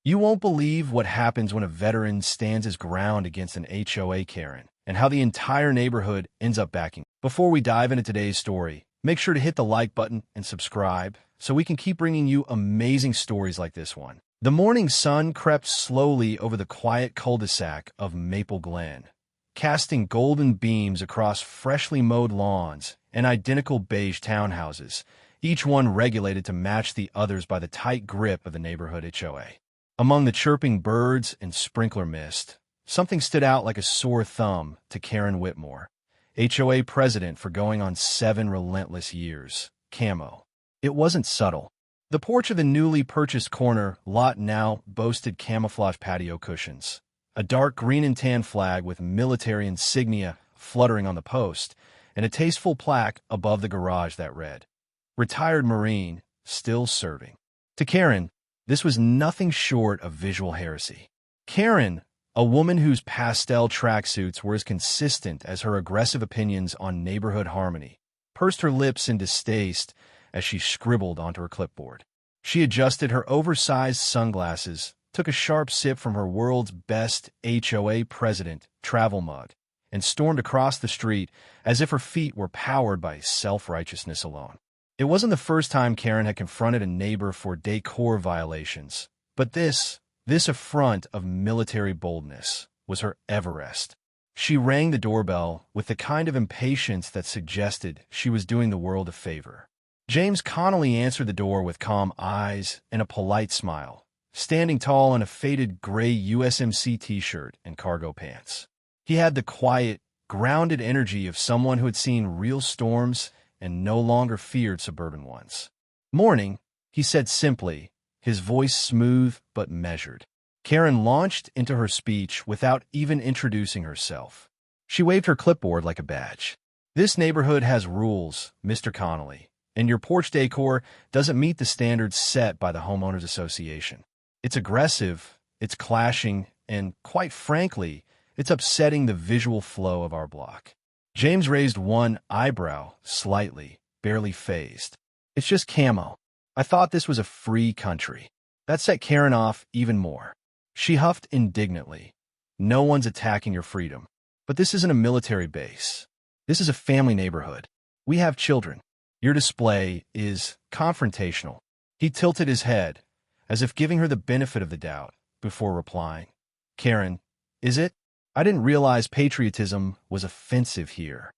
You won't believe what happens when a veteran stands his ground against an HOA Karen, and how the entire neighborhood ends up backing. Before we dive into today's story, make sure to hit the like button and subscribe so we can keep bringing you amazing stories like this one. The morning sun crept slowly over the quiet cul-de-sac of Maple Glen, casting golden beams across freshly mowed lawns and identical beige townhouses, each one regulated to match the others by the tight grip of the neighborhood HOA. Among the chirping birds and sprinkler mist, something stood out like a sore thumb to Karen Whitmore, HOA president for going on 7 relentless years. Camo. It wasn't subtle. The porch of the newly purchased corner lot now boasted camouflage patio cushions, a dark green and tan flag with military insignia fluttering on the post, and a tasteful plaque above the garage that read, "Retired Marine, still serving." To Karen, this was nothing short of visual heresy. Karen, a woman whose pastel tracksuits were as consistent as her aggressive opinions on neighborhood harmony, pursed her lips in distaste as she scribbled onto her clipboard. She adjusted her oversized sunglasses, took a sharp sip from her world's best HOA president travel mug, and stormed across the street as if her feet were powered by self-righteousness alone. It wasn't the first time Karen had confronted a neighbor for decor violations, but this affront of military boldness was her Everest. She rang the doorbell with the kind of impatience that suggested she was doing the world a favor. James Connolly answered the door with calm eyes and a polite smile, standing tall in a faded gray USMC t-shirt and cargo pants. He had the quiet, grounded energy of someone who had seen real storms and no longer feared suburban ones. "Morning," he said simply, his voice smooth but measured. Karen launched into her speech without even introducing herself. She waved her clipboard like a badge. "This neighborhood has rules, Mr. Connolly, and your porch decor doesn't meet the standards set by the Homeowners Association. It's aggressive, it's clashing, and, quite frankly, it's upsetting the visual flow of our block." James raised one eyebrow slightly, barely fazed. "It's just camo. I thought this was a free country." That set Karen off even more. She huffed indignantly. "No one's attacking your freedom. But this isn't a military base. This is a family neighborhood. We have children. Your display is confrontational." He tilted his head, as if giving her the benefit of the doubt, before replying, "Karen, is it? I didn't realize patriotism was offensive here."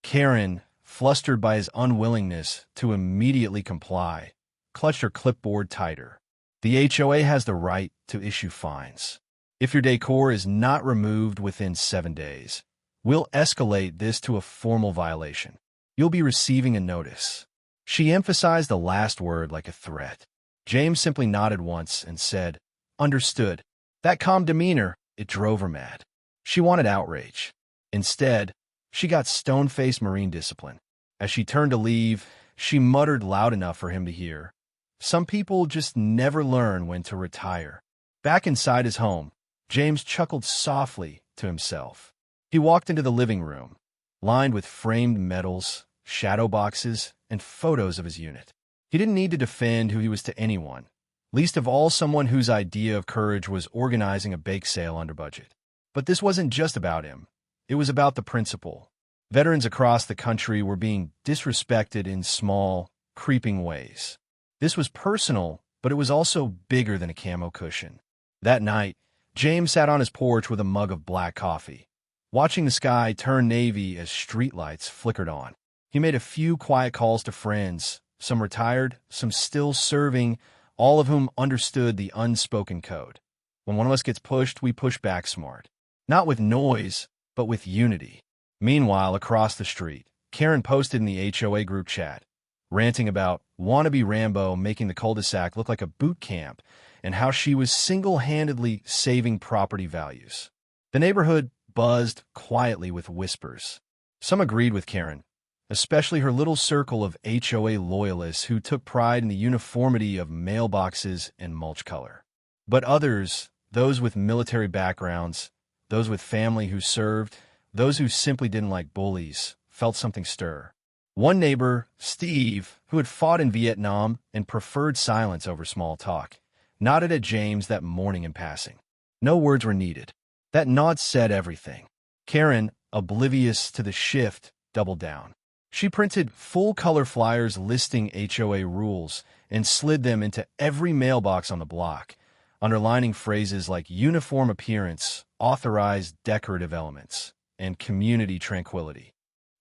Karen, flustered by his unwillingness to immediately comply, clutched her clipboard tighter. "The HOA has the right to issue fines. If your decor is not removed within 7 days, we'll escalate this to a formal violation. You'll be receiving a notice." She emphasized the last word like a threat. James simply nodded once and said, "Understood." That calm demeanor, it drove her mad. She wanted outrage. Instead, she got stone-faced Marine discipline. As she turned to leave, she muttered loud enough for him to hear, "Some people just never learn when to retire." Back inside his home, James chuckled softly to himself. He walked into the living room, lined with framed medals, shadow boxes, and photos of his unit. He didn't need to defend who he was to anyone, least of all someone whose idea of courage was organizing a bake sale under budget. But this wasn't just about him. It was about the principle. Veterans across the country were being disrespected in small, creeping ways. This was personal, but it was also bigger than a camo cushion. That night, James sat on his porch with a mug of black coffee, watching the sky turn navy as streetlights flickered on. He made a few quiet calls to friends, some retired, some still serving, all of whom understood the unspoken code. When one of us gets pushed, we push back smart. Not with noise, but with unity. Meanwhile, across the street, Karen posted in the HOA group chat, ranting about wannabe Rambo making the cul-de-sac look like a boot camp and how she was single-handedly saving property values. The neighborhood buzzed quietly with whispers. Some agreed with Karen, especially her little circle of HOA loyalists who took pride in the uniformity of mailboxes and mulch color. But others, those with military backgrounds, those with family who served, those who simply didn't like bullies, felt something stir. One neighbor, Steve, who had fought in Vietnam and preferred silence over small talk, nodded at James that morning in passing. No words were needed. That nod said everything. Karen, oblivious to the shift, doubled down. She printed full-color flyers listing HOA rules and slid them into every mailbox on the block, underlining phrases like uniform appearance, authorized decorative elements, and community tranquility.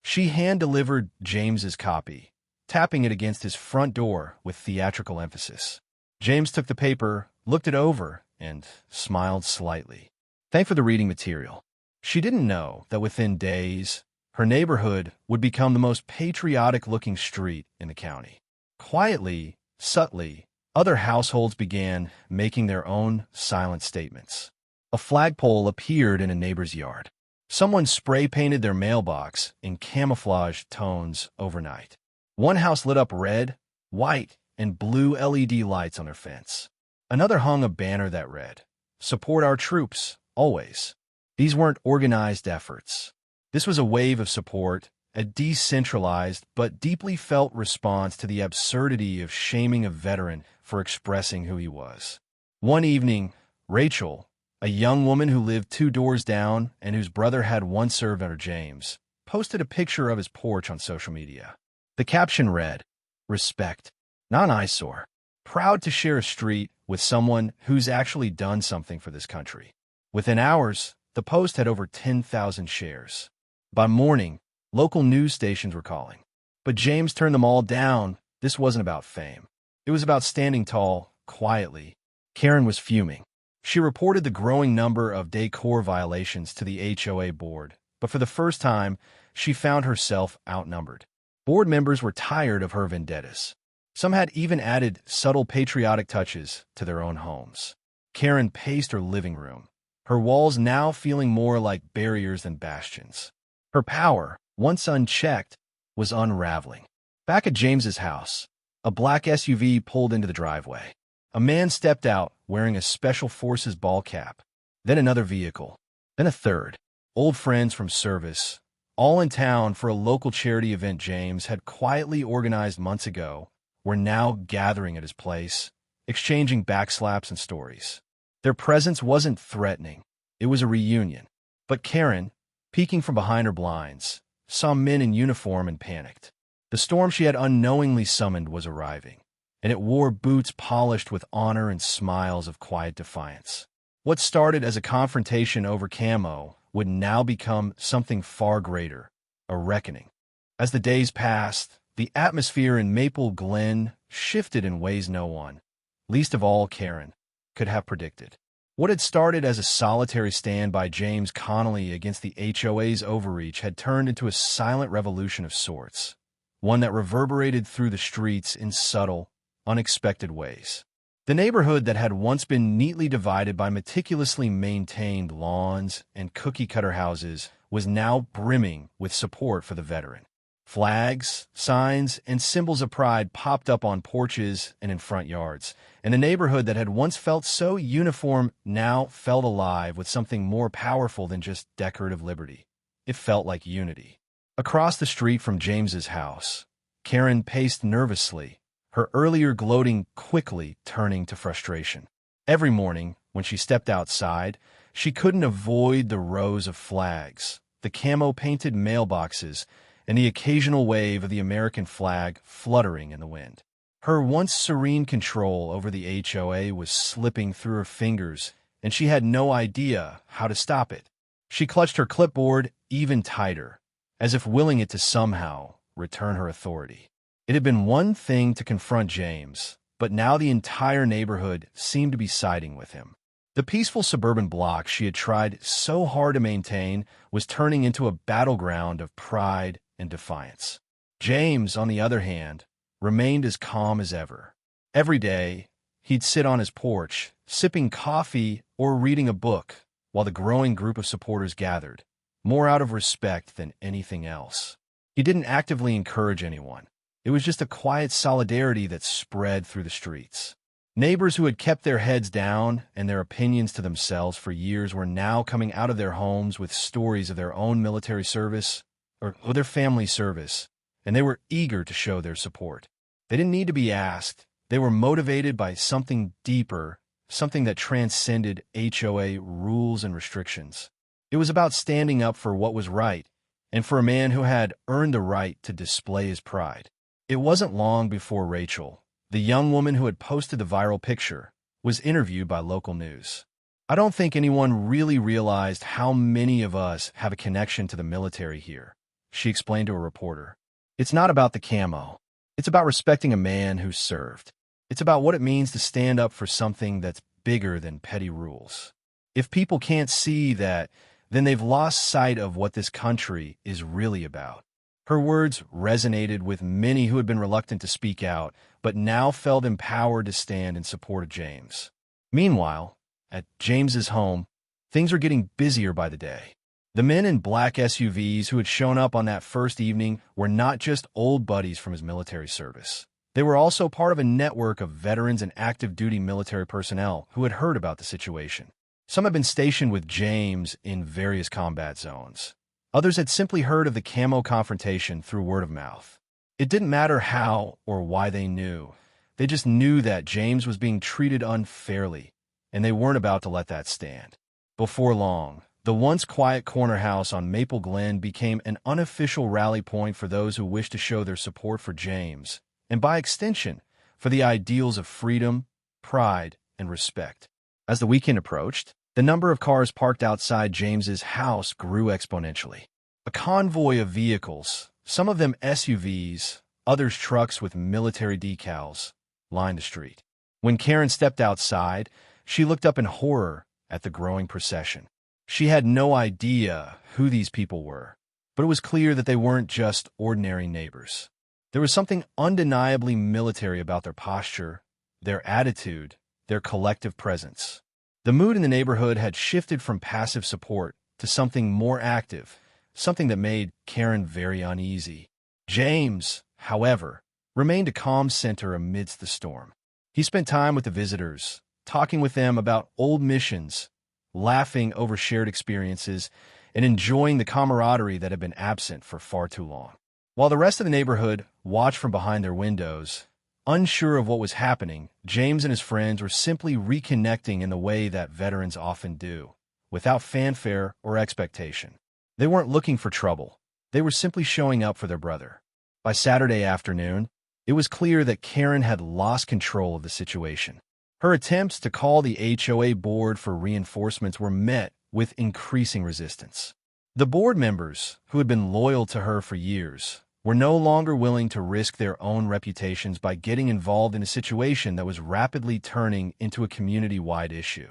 She hand-delivered James's copy, tapping it against his front door with theatrical emphasis. James took the paper, looked it over, and smiled slightly. Thanked for the reading material. She didn't know that within days, her neighborhood would become the most patriotic-looking street in the county. Quietly, subtly, other households began making their own silent statements. A flagpole appeared in a neighbor's yard. Someone spray-painted their mailbox in camouflage tones overnight. One house lit up red, white, and blue LED lights on their fence. Another hung a banner that read, "Support our troops, always." These weren't organized efforts. This was a wave of support, a decentralized but deeply felt response to the absurdity of shaming a veteran for expressing who he was. One evening, Rachel, a young woman who lived 2 doors down and whose brother had once served under James, posted a picture of his porch on social media. The caption read, "Respect, not an eyesore. Proud to share a street with someone who's actually done something for this country." Within hours, the post had over 10,000 shares. By morning, local news stations were calling. But James turned them all down. This wasn't about fame. It was about standing tall, quietly. Karen was fuming. She reported the growing number of decor violations to the HOA board, but for the first time, she found herself outnumbered. Board members were tired of her vendettas. Some had even added subtle patriotic touches to their own homes. Karen paced her living room, her walls now feeling more like barriers than bastions. Her power, once unchecked, was unraveling. Back at James's house, a black SUV pulled into the driveway. A man stepped out wearing a Special Forces ball cap, then another vehicle, then a third. Old friends from service, all in town for a local charity event James had quietly organized months ago, were now gathering at his place, exchanging backslaps and stories. Their presence wasn't threatening. It was a reunion. But Karen, peeking from behind her blinds, saw men in uniform and panicked. The storm she had unknowingly summoned was arriving, and it wore boots polished with honor and smiles of quiet defiance. What started as a confrontation over Camo would now become something far greater, a reckoning. As the days passed, the atmosphere in Maple Glen shifted in ways no one, least of all Karen, could have predicted. What had started as a solitary stand by James Connolly against the HOA's overreach had turned into a silent revolution of sorts, one that reverberated through the streets in subtle, unexpected ways. The neighborhood that had once been neatly divided by meticulously maintained lawns and cookie-cutter houses was now brimming with support for the veteran. Flags, signs, and symbols of pride popped up on porches and in front yards, and the neighborhood that had once felt so uniform now felt alive with something more powerful than just decorative liberty. It felt like unity. Across the street from James's house, Karen paced nervously, her earlier gloating quickly turning to frustration. Every morning, when she stepped outside, she couldn't avoid the rows of flags, the camo-painted mailboxes, and the occasional wave of the American flag fluttering in the wind. Her once serene control over the HOA was slipping through her fingers, and she had no idea how to stop it. She clutched her clipboard even tighter, as if willing it to somehow return her authority. It had been one thing to confront James, but now the entire neighborhood seemed to be siding with him. The peaceful suburban block she had tried so hard to maintain was turning into a battleground of pride and defiance. James, on the other hand, remained as calm as ever. Every day, he'd sit on his porch, sipping coffee or reading a book, while the growing group of supporters gathered, more out of respect than anything else. He didn't actively encourage anyone. It was just a quiet solidarity that spread through the streets. Neighbors who had kept their heads down and their opinions to themselves for years were now coming out of their homes with stories of their own military service or their family service, and they were eager to show their support. They didn't need to be asked. They were motivated by something deeper something that transcended HOA rules and restrictions. It was about standing up for what was right, and for a man who had earned the right to display his pride. It wasn't long before Rachel, the young woman who had posted the viral picture, was interviewed by local news. I don't think anyone really realized how many of us have a connection to the military here, she explained to a reporter. It's not about the camo. It's about respecting a man who served. It's about what it means to stand up for something that's bigger than petty rules. If people can't see that, then they've lost sight of what this country is really about. Her words resonated with many who had been reluctant to speak out, but now felt empowered to stand in support of James. Meanwhile, at James's home, things are getting busier by the day. The men in black SUVs who had shown up on that first evening were not just old buddies from his military service. They were also part of a network of veterans and active-duty military personnel who had heard about the situation. Some had been stationed with James in various combat zones. Others had simply heard of the camo confrontation through word of mouth. It didn't matter how or why they knew. They just knew that James was being treated unfairly, and they weren't about to let that stand. Before long, the once quiet corner house on Maple Glen became an unofficial rally point for those who wished to show their support for James, and by extension, for the ideals of freedom, pride, and respect. As the weekend approached, the number of cars parked outside James's house grew exponentially. A convoy of vehicles, some of them SUVs, others trucks with military decals, lined the street. When Karen stepped outside, she looked up in horror at the growing procession. She had no idea who these people were, but it was clear that they weren't just ordinary neighbors. There was something undeniably military about their posture, their attitude, their collective presence. The mood in the neighborhood had shifted from passive support to something more active, something that made Karen very uneasy. James, however, remained a calm center amidst the storm. He spent time with the visitors, talking with them about old missions, laughing over shared experiences, and enjoying the camaraderie that had been absent for far too long. While the rest of the neighborhood watched from behind their windows, unsure of what was happening, James and his friends were simply reconnecting in the way that veterans often do, without fanfare or expectation. They weren't looking for trouble. They were simply showing up for their brother. By Saturday afternoon, it was clear that Karen had lost control of the situation. Her attempts to call the HOA board for reinforcements were met with increasing resistance. The board members, who had been loyal to her for years, were no longer willing to risk their own reputations by getting involved in a situation that was rapidly turning into a community-wide issue.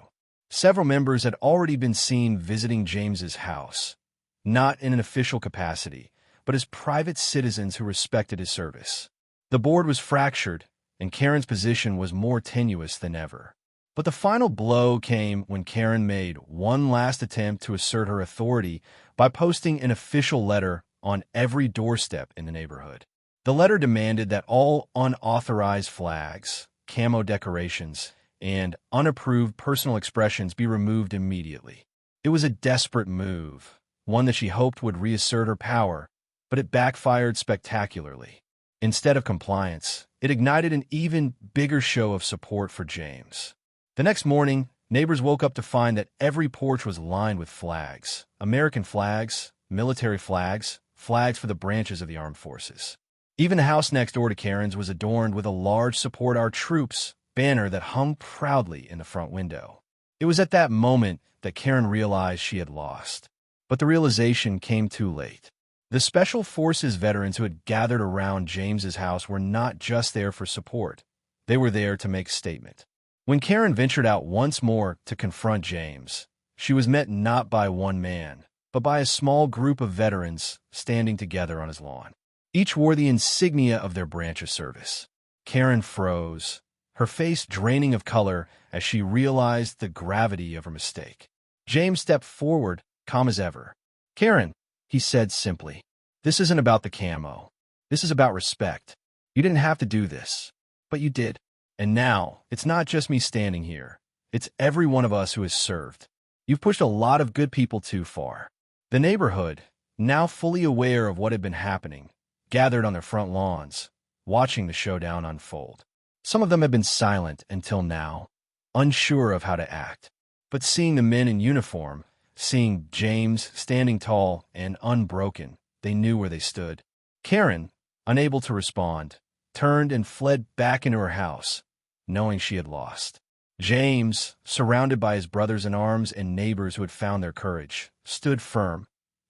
Several members had already been seen visiting James's house, not in an official capacity, but as private citizens who respected his service. The board was fractured, and Karen's position was more tenuous than ever. But the final blow came when Karen made one last attempt to assert her authority by posting an official letter on every doorstep in the neighborhood. The letter demanded that all unauthorized flags, camo decorations, and unapproved personal expressions be removed immediately. It was a desperate move, one that she hoped would reassert her power, but it backfired spectacularly. Instead of compliance, it ignited an even bigger show of support for James. The next morning, neighbors woke up to find that every porch was lined with flags, American flags, military flags, flags for the branches of the armed forces. Even the house next door to Karen's was adorned with a large "Support Our Troops" banner that hung proudly in the front window. It was at that moment that Karen realized she had lost. But the realization came too late. The Special Forces veterans who had gathered around James's house were not just there for support. They were there to make a statement. When Karen ventured out once more to confront James, she was met not by one man, but by a small group of veterans standing together on his lawn. Each wore the insignia of their branch of service. Karen froze, her face draining of color as she realized the gravity of her mistake. James stepped forward, calm as ever. "Karen," he said simply, "this isn't about the camo. This is about respect. You didn't have to do this, but you did. And now, it's not just me standing here. It's every one of us who has served. You've pushed a lot of good people too far." The neighborhood, now fully aware of what had been happening, gathered on their front lawns, watching the showdown unfold. Some of them had been silent until now. unsure of how to act. But seeing the men in uniform, seeing James standing tall and unbroken, they knew where they stood. Karen, unable to respond, turned and fled back into her house, knowing she had lost. James, surrounded by his brothers in arms and neighbors who had found their courage, stood firm,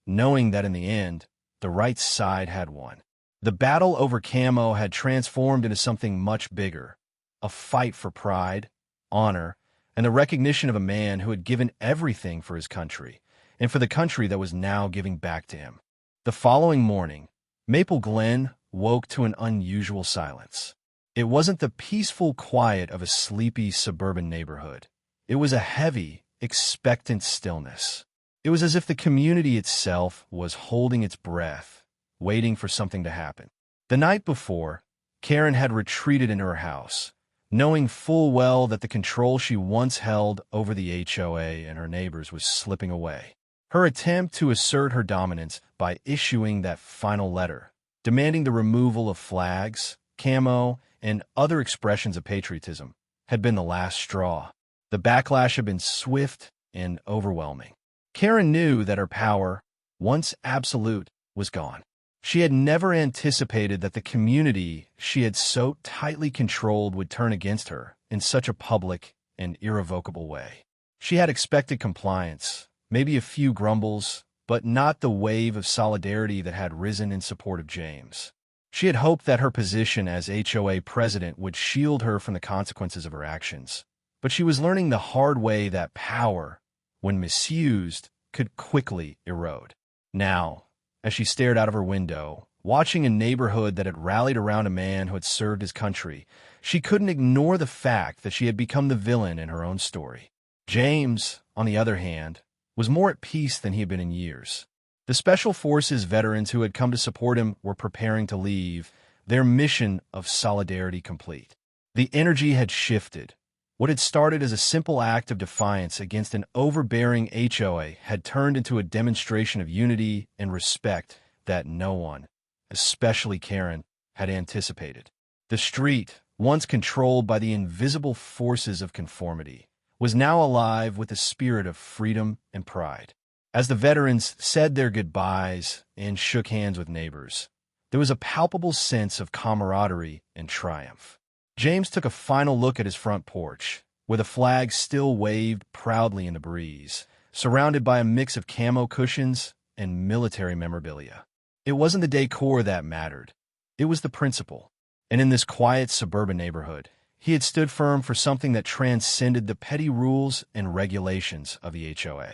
knowing that in the end, the right side had won. The battle over Camo had transformed into something much bigger, a fight for pride, honor, and the recognition of a man who had given everything for his country, and for the country that was now giving back to him. The following morning, Maple Glen woke to an unusual silence. It wasn't the peaceful quiet of a sleepy suburban neighborhood. It was a heavy, expectant stillness. It was as if the community itself was holding its breath, waiting for something to happen. The night before, Karen had retreated into her house, knowing full well that the control she once held over the HOA and her neighbors was slipping away. Her attempt to assert her dominance by issuing that final letter, demanding the removal of flags, camo, and other expressions of patriotism, had been the last straw. The backlash had been swift and overwhelming. Karen knew that her power, once absolute, was gone. She had never anticipated that the community she had so tightly controlled would turn against her in such a public and irrevocable way. She had expected compliance, maybe a few grumbles, but not the wave of solidarity that had risen in support of James. She had hoped that her position as HOA president would shield her from the consequences of her actions, but she was learning the hard way that power, when misused, could quickly erode. Now, as she stared out of her window, watching a neighborhood that had rallied around a man who had served his country, she couldn't ignore the fact that she had become the villain in her own story. James, on the other hand, was more at peace than he had been in years. The Special Forces veterans who had come to support him were preparing to leave, their mission of solidarity complete. The energy had shifted. What had started as a simple act of defiance against an overbearing HOA had turned into a demonstration of unity and respect that no one, especially Karen, had anticipated. The street, once controlled by the invisible forces of conformity, was now alive with the spirit of freedom and pride. As the veterans said their goodbyes and shook hands with neighbors, there was a palpable sense of camaraderie and triumph. James took a final look at his front porch, where the flag still waved proudly in the breeze, surrounded by a mix of camo cushions and military memorabilia. It wasn't the decor that mattered. It was the principle. And in this quiet suburban neighborhood, he had stood firm for something that transcended the petty rules and regulations of the HOA.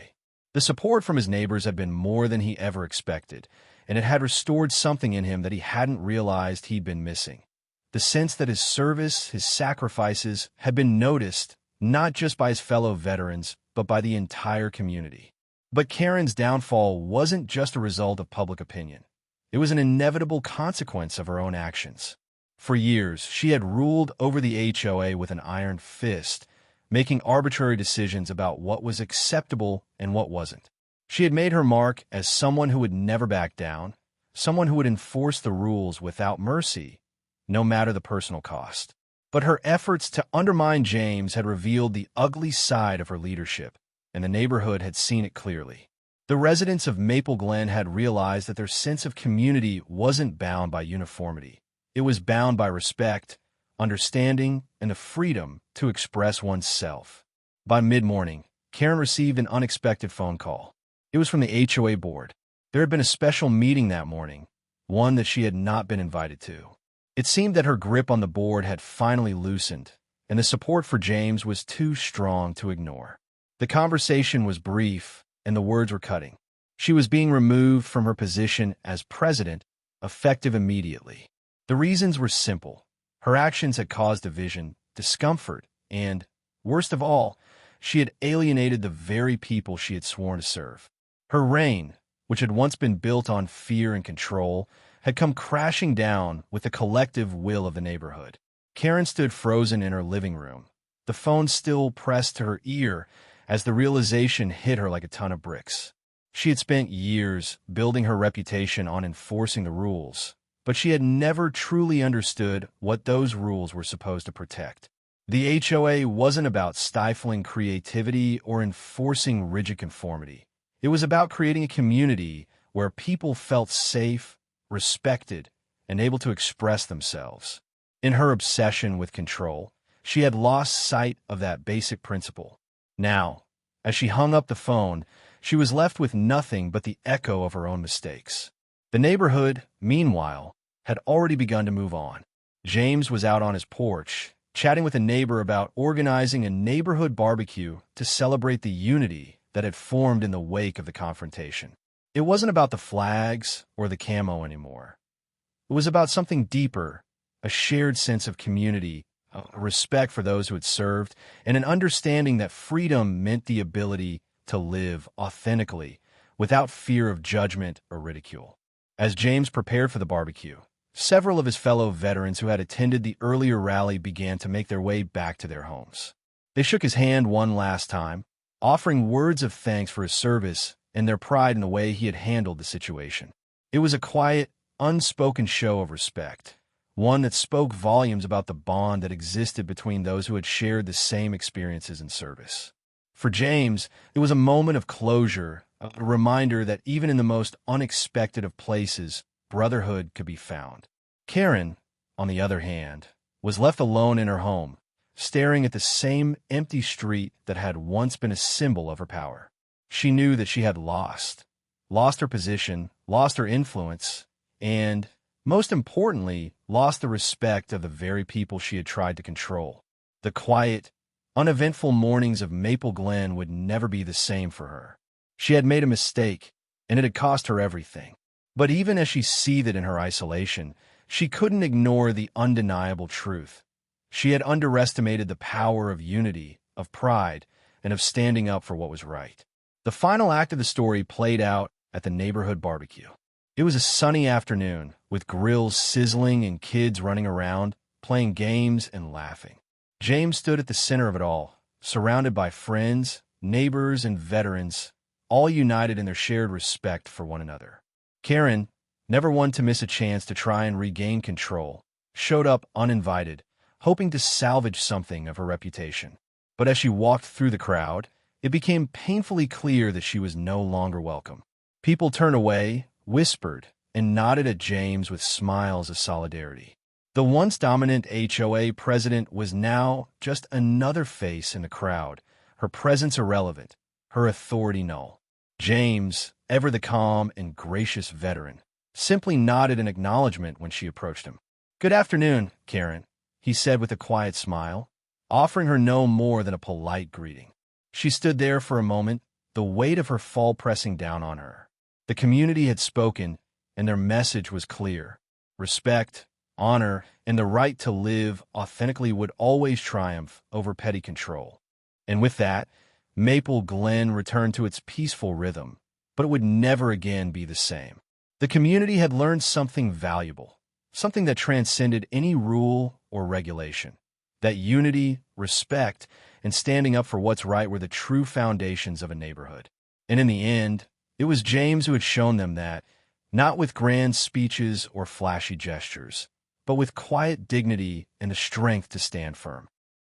The support from his neighbors had been more than he ever expected, and it had restored something in him that he hadn't realized he'd been missing. The sense that his service, his sacrifices, had been noticed not just by his fellow veterans, but by the entire community. But Karen's downfall wasn't just a result of public opinion. It was an inevitable consequence of her own actions. For years, she had ruled over the HOA with an iron fist, making arbitrary decisions about what was acceptable and what wasn't. She had made her mark as someone who would never back down, someone who would enforce the rules without mercy, no matter the personal cost. But her efforts to undermine James had revealed the ugly side of her leadership, and the neighborhood had seen it clearly. The residents of Maple Glen had realized that their sense of community wasn't bound by uniformity. It was bound by respect, understanding, and the freedom to express oneself. By mid-morning, Karen received an unexpected phone call. It was from the HOA board. There had been a special meeting that morning, one that she had not been invited to. It seemed that her grip on the board had finally loosened, and the support for James was too strong to ignore. The conversation was brief, and the words were cutting. She was being removed from her position as president, effective immediately. The reasons were simple. Her actions had caused division, discomfort, and, worst of all, she had alienated the very people she had sworn to serve. Her reign, which had once been built on fear and control, had come crashing down with the collective will of the neighborhood. Karen stood frozen in her living room, the phone still pressed to her ear as the realization hit her like a ton of bricks. She had spent years building her reputation on enforcing the rules, but she had never truly understood what those rules were supposed to protect. The HOA wasn't about stifling creativity or enforcing rigid conformity. It was about creating a community where people felt safe, respected, and able to express themselves. In her obsession with control, she had lost sight of that basic principle. Now, as she hung up the phone, she was left with nothing but the echo of her own mistakes. The neighborhood, meanwhile, had already begun to move on. James was out on his porch, chatting with a neighbor about organizing a neighborhood barbecue to celebrate the unity that had formed in the wake of the confrontation. It wasn't about the flags or the camo anymore. It was about something deeper, a shared sense of community, a respect for those who had served, and an understanding that freedom meant the ability to live authentically without fear of judgment or ridicule. As James prepared for the barbecue, several of his fellow veterans who had attended the earlier rally began to make their way back to their homes. They shook his hand one last time, offering words of thanks for his service and their pride in the way he had handled the situation. It was a quiet, unspoken show of respect, one that spoke volumes about the bond that existed between those who had shared the same experiences in service. For James, it was a moment of closure, a reminder that even in the most unexpected of places, brotherhood could be found. Karen, on the other hand, was left alone in her home, staring at the same empty street that had once been a symbol of her power. She knew that she had lost her position, lost her influence, and, most importantly, lost the respect of the very people she had tried to control. The quiet, uneventful mornings of Maple Glen would never be the same for her. She had made a mistake, and it had cost her everything. But even as she seethed in her isolation, she couldn't ignore the undeniable truth. She had underestimated the power of unity, of pride, and of standing up for what was right. The final act of the story played out at the neighborhood barbecue. It was a sunny afternoon, with grills sizzling and kids running around, playing games and laughing. James stood at the center of it all, surrounded by friends, neighbors, and veterans, all united in their shared respect for one another. Karen, never one to miss a chance to try and regain control, showed up uninvited, hoping to salvage something of her reputation. But as she walked through the crowd, it became painfully clear that she was no longer welcome. People turned away, whispered, and nodded at James with smiles of solidarity. The once dominant HOA president was now just another face in the crowd, her presence irrelevant, her authority null. James, ever the calm and gracious veteran, simply nodded in acknowledgement when she approached him. "Good afternoon, Karen," he said with a quiet smile, offering her no more than a polite greeting. She stood there for a moment, the weight of her fall pressing down on her. The community had spoken, and their message was clear. Respect, honor, and the right to live authentically would always triumph over petty control. And with that, Maple Glen returned to its peaceful rhythm, but it would never again be the same. The community had learned something valuable, something that transcended any rule or regulation. That unity, respect, and standing up for what's right were the true foundations of a neighborhood. And in the end, it was James who had shown them that, not with grand speeches or flashy gestures, but with quiet dignity and the strength to stand firm.